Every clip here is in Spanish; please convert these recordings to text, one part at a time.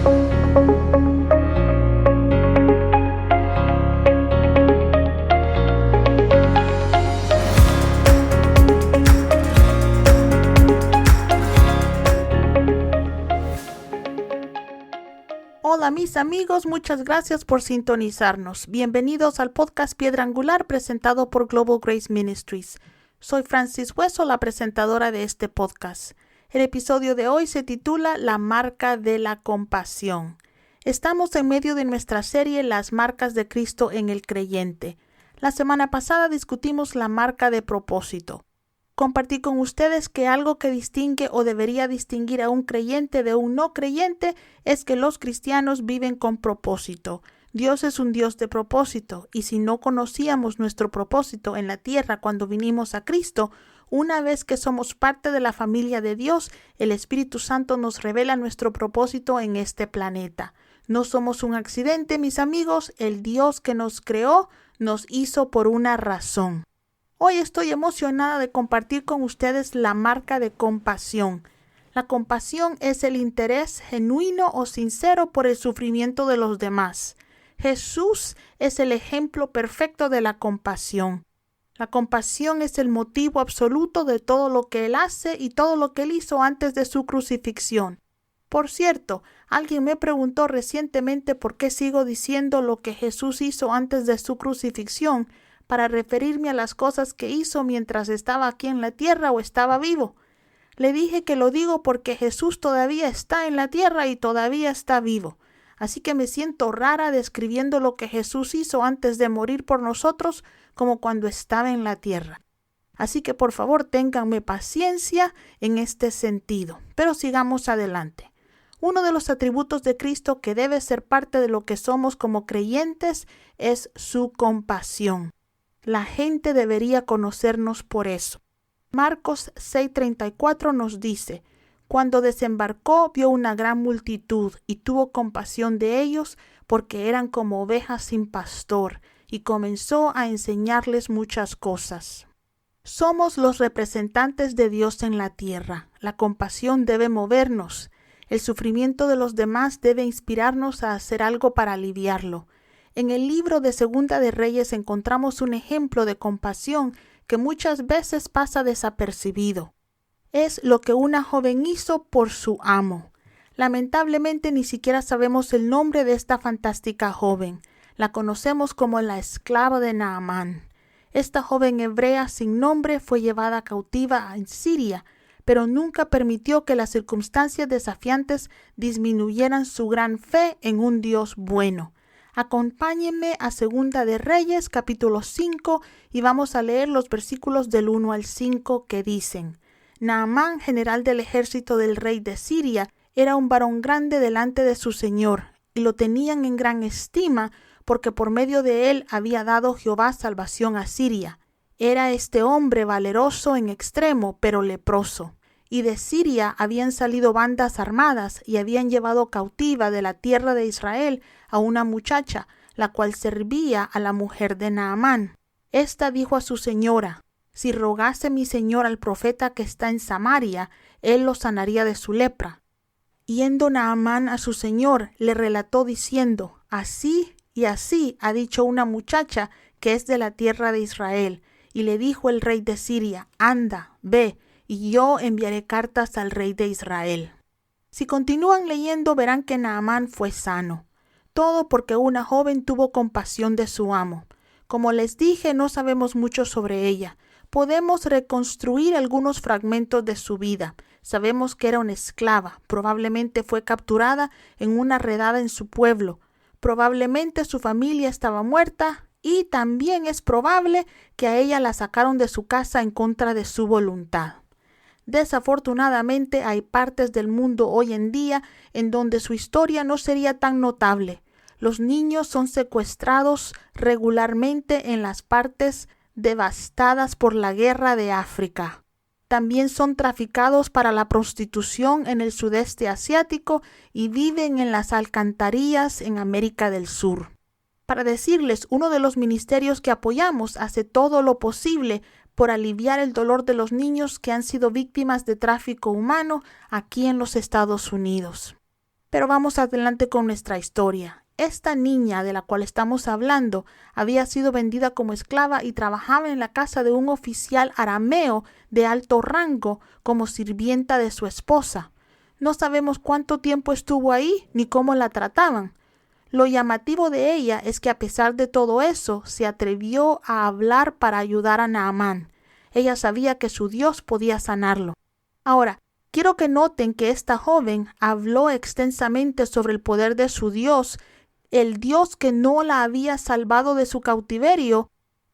Hola mis amigos, muchas gracias por sintonizarnos. Bienvenidos al podcast Piedra Angular presentado por Global Grace Ministries. Soy Francis Hueso, la presentadora de este podcast. El episodio de hoy se titula La marca de la compasión. Estamos en medio de nuestra serie Las marcas de Cristo en el creyente. La semana pasada discutimos la marca de propósito. Compartí con ustedes que algo que distingue o debería distinguir a un creyente de un no creyente es que los cristianos viven con propósito. Dios es un Dios de propósito, y si no conocíamos nuestro propósito en la tierra cuando vinimos a Cristo, una vez que somos parte de la familia de Dios, el Espíritu Santo nos revela nuestro propósito en este planeta. No somos un accidente, mis amigos, el Dios que nos creó nos hizo por una razón. Hoy estoy emocionada de compartir con ustedes la marca de compasión. La compasión es el interés genuino o sincero por el sufrimiento de los demás. Jesús es el ejemplo perfecto de la compasión. La compasión es el motivo absoluto de todo lo que Él hace y todo lo que Él hizo antes de su crucifixión. Por cierto, alguien me preguntó recientemente por qué sigo diciendo lo que Jesús hizo antes de su crucifixión, para referirme a las cosas que hizo mientras estaba aquí en la tierra o estaba vivo. Le dije que lo digo porque Jesús todavía está en la tierra y todavía está vivo. Así que me siento rara describiendo lo que Jesús hizo antes de morir por nosotros como cuando estaba en la tierra. Así que por favor ténganme paciencia en este sentido. Pero sigamos adelante. Uno de los atributos de Cristo que debe ser parte de lo que somos como creyentes es su compasión. La gente debería conocernos por eso. Marcos 6:34 nos dice: Cuando desembarcó vio una gran multitud y tuvo compasión de ellos porque eran como ovejas sin pastor, y comenzó a enseñarles muchas cosas. Somos los representantes de Dios en la tierra. La compasión debe movernos. El sufrimiento de los demás debe inspirarnos a hacer algo para aliviarlo. En el libro de Segunda de Reyes encontramos un ejemplo de compasión que muchas veces pasa desapercibido. Es lo que una joven hizo por su amo. Lamentablemente ni siquiera sabemos el nombre de esta fantástica joven. La conocemos como la esclava de Naamán. Esta joven hebrea sin nombre fue llevada cautiva en Siria, pero nunca permitió que las circunstancias desafiantes disminuyeran su gran fe en un Dios bueno. Acompáñenme a Segunda de Reyes, capítulo 5, y vamos a leer los versículos del 1 al 5 que dicen: Naamán, general del ejército del rey de Siria, era un varón grande delante de su señor, y lo tenían en gran estima, porque por medio de él había dado Jehová salvación a Siria. Era este hombre valeroso en extremo, pero leproso. Y de Siria habían salido bandas armadas y habían llevado cautiva de la tierra de Israel a una muchacha, la cual servía a la mujer de Naamán. Esta dijo a su señora: Si rogase mi señor al profeta que está en Samaria, él lo sanaría de su lepra. Yendo Naamán a su señor, le relató diciendo: Así y así ha dicho una muchacha que es de la tierra de Israel. Y le dijo el rey de Siria: Anda, ve, y yo enviaré cartas al rey de Israel. Si continúan leyendo verán que Naamán fue sano. Todo porque una joven tuvo compasión de su amo. Como les dije, no sabemos mucho sobre ella. Podemos reconstruir algunos fragmentos de su vida. Sabemos que era una esclava. Probablemente fue capturada en una redada en su pueblo. Probablemente su familia estaba muerta. Y también es probable que a ella la sacaron de su casa en contra de su voluntad. Desafortunadamente hay partes del mundo hoy en día en donde su historia no sería tan notable. Los niños son secuestrados regularmente en las partes devastadas por la guerra de África. También son traficados para la prostitución en el sudeste asiático y viven en las alcantarillas en América del Sur. Para decirles, uno de los ministerios que apoyamos hace todo lo posible por aliviar el dolor de los niños que han sido víctimas de tráfico humano aquí en los Estados Unidos. Pero vamos adelante con nuestra historia. Esta niña de la cual estamos hablando había sido vendida como esclava y trabajaba en la casa de un oficial arameo de alto rango como sirvienta de su esposa. No sabemos cuánto tiempo estuvo ahí ni cómo la trataban. Lo llamativo de ella es que a pesar de todo eso, se atrevió a hablar para ayudar a Naamán. Ella sabía que su Dios podía sanarlo. Ahora, quiero que noten que esta joven habló extensamente sobre el poder de su Dios, el Dios que no la había salvado de su cautiverio,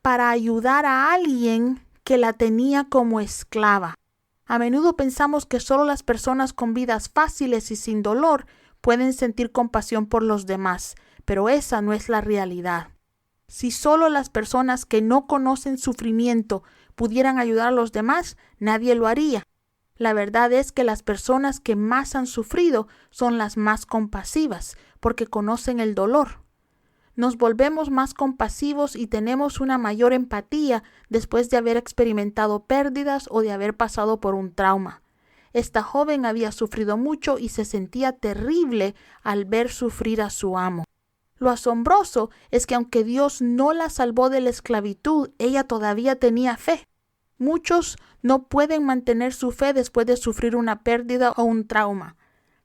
para ayudar a alguien que la tenía como esclava. A menudo pensamos que solo las personas con vidas fáciles y sin dolor pueden sentir compasión por los demás, pero esa no es la realidad. Si solo las personas que no conocen sufrimiento pudieran ayudar a los demás, nadie lo haría. La verdad es que las personas que más han sufrido son las más compasivas, porque conocen el dolor. Nos volvemos más compasivos y tenemos una mayor empatía después de haber experimentado pérdidas o de haber pasado por un trauma. Esta joven había sufrido mucho y se sentía terrible al ver sufrir a su amo. Lo asombroso es que aunque Dios no la salvó de la esclavitud, ella todavía tenía fe. Muchos no pueden mantener su fe después de sufrir una pérdida o un trauma,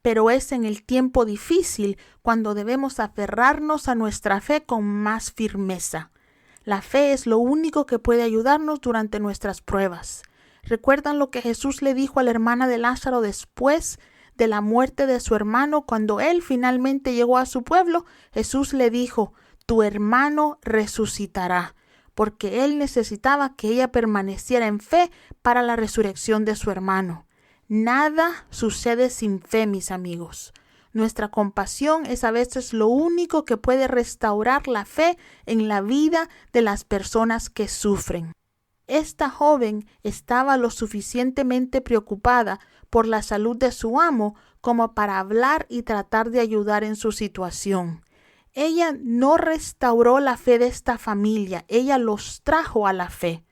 pero es en el tiempo difícil cuando debemos aferrarnos a nuestra fe con más firmeza. La fe es lo único que puede ayudarnos durante nuestras pruebas. ¿Recuerdan lo que Jesús le dijo a la hermana de Lázaro después de la muerte de su hermano? Cuando él finalmente llegó a su pueblo, Jesús le dijo: tu hermano resucitará, porque él necesitaba que ella permaneciera en fe para la resurrección de su hermano. Nada sucede sin fe, mis amigos. Nuestra compasión es a veces lo único que puede restaurar la fe en la vida de las personas que sufren. Esta joven estaba lo suficientemente preocupada por la salud de su amo como para hablar y tratar de ayudar en su situación. Ella no restauró la fe de esta familia, ella los trajo a la fe.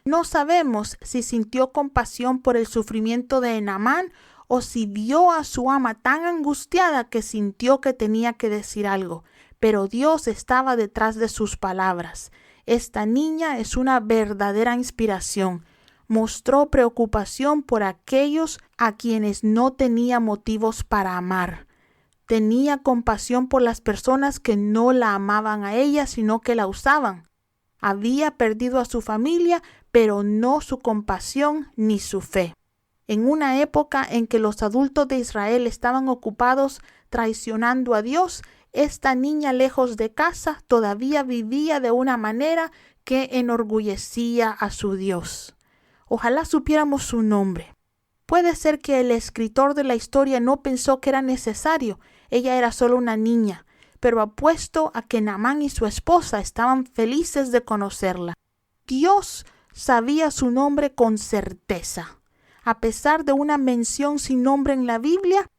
No sabemos si sintió compasión por el sufrimiento de Naamán o si vio a su ama tan angustiada que sintió que tenía que decir algo, pero Dios estaba detrás de sus palabras. Esta niña es una verdadera inspiración. Mostró preocupación por aquellos a quienes no tenía motivos para amar. Tenía compasión por las personas que no la amaban a ella, sino que la usaban. Había perdido a su familia, pero no su compasión ni su fe. En una época en que los adultos de Israel estaban ocupados traicionando a Dios, esta niña lejos de casa todavía vivía de una manera que enorgullecía a su Dios. Ojalá supiéramos su nombre. Puede ser que el escritor de la historia no pensó que era necesario. Ella era solo una niña, pero apuesto a que Naamán y su esposa estaban felices de conocerla. Dios sabía su nombre con certeza. A pesar de una mención sin nombre en la Biblia,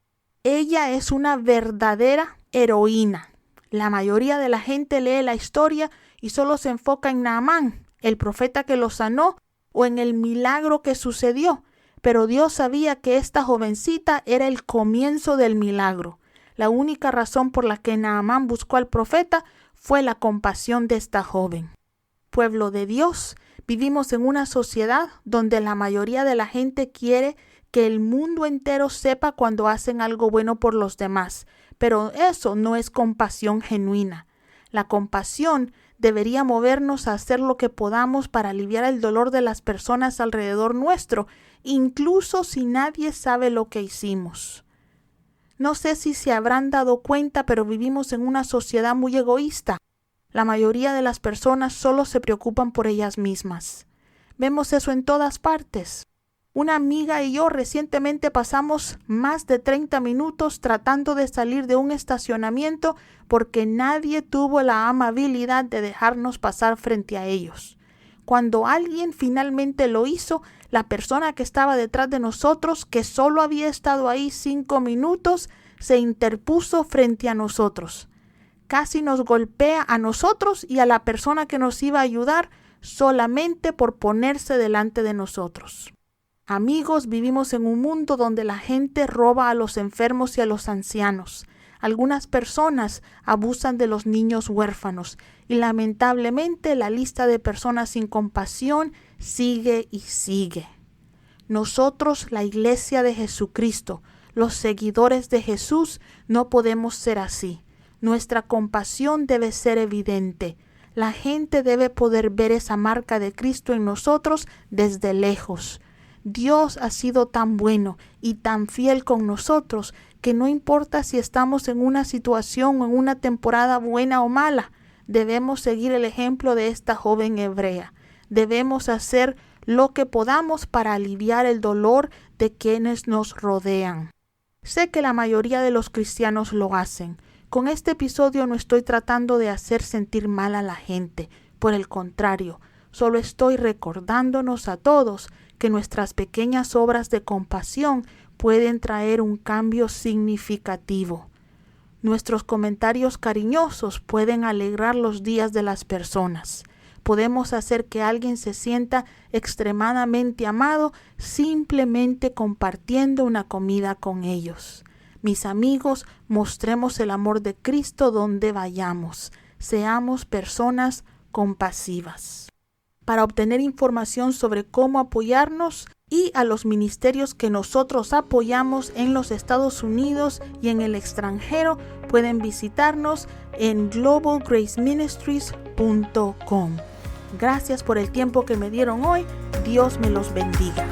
ella es una verdadera heroína. La mayoría de la gente lee la historia y solo se enfoca en Naamán, el profeta que lo sanó, o en el milagro que sucedió. Pero Dios sabía que esta jovencita era el comienzo del milagro. La única razón por la que Naamán buscó al profeta fue la compasión de esta joven. Pueblo de Dios, vivimos en una sociedad donde la mayoría de la gente quiere que el mundo entero sepa cuando hacen algo bueno por los demás, pero eso no es compasión genuina. La compasión debería movernos a hacer lo que podamos para aliviar el dolor de las personas alrededor nuestro, incluso si nadie sabe lo que hicimos. No sé si se habrán dado cuenta, pero vivimos en una sociedad muy egoísta. La mayoría de las personas solo se preocupan por ellas mismas. Vemos eso en todas partes. Una amiga y yo recientemente pasamos más de 30 minutos tratando de salir de un estacionamiento porque nadie tuvo la amabilidad de dejarnos pasar frente a ellos. Cuando alguien finalmente lo hizo, la persona que estaba detrás de nosotros, que solo había estado ahí 5 minutos, se interpuso frente a nosotros. Casi nos golpea a nosotros y a la persona que nos iba a ayudar solamente por ponerse delante de nosotros. Amigos, vivimos en un mundo donde la gente roba a los enfermos y a los ancianos. Algunas personas abusan de los niños huérfanos y lamentablemente la lista de personas sin compasión sigue y sigue. Nosotros, la Iglesia de Jesucristo, los seguidores de Jesús, no podemos ser así. Nuestra compasión debe ser evidente. La gente debe poder ver esa marca de Cristo en nosotros desde lejos. Dios ha sido tan bueno y tan fiel con nosotros que no importa si estamos en una situación o en una temporada buena o mala, debemos seguir el ejemplo de esta joven hebrea. Debemos hacer lo que podamos para aliviar el dolor de quienes nos rodean. Sé que la mayoría de los cristianos lo hacen. Con este episodio no estoy tratando de hacer sentir mal a la gente. Por el contrario, solo estoy recordándonos a todos que nuestras pequeñas obras de compasión pueden traer un cambio significativo. Nuestros comentarios cariñosos pueden alegrar los días de las personas. Podemos hacer que alguien se sienta extremadamente amado simplemente compartiendo una comida con ellos. Mis amigos, mostremos el amor de Cristo donde vayamos. Seamos personas compasivas. Para obtener información sobre cómo apoyarnos y a los ministerios que nosotros apoyamos en los Estados Unidos y en el extranjero, pueden visitarnos en globalgraceministries.com. Gracias por el tiempo que me dieron hoy. Dios me los bendiga.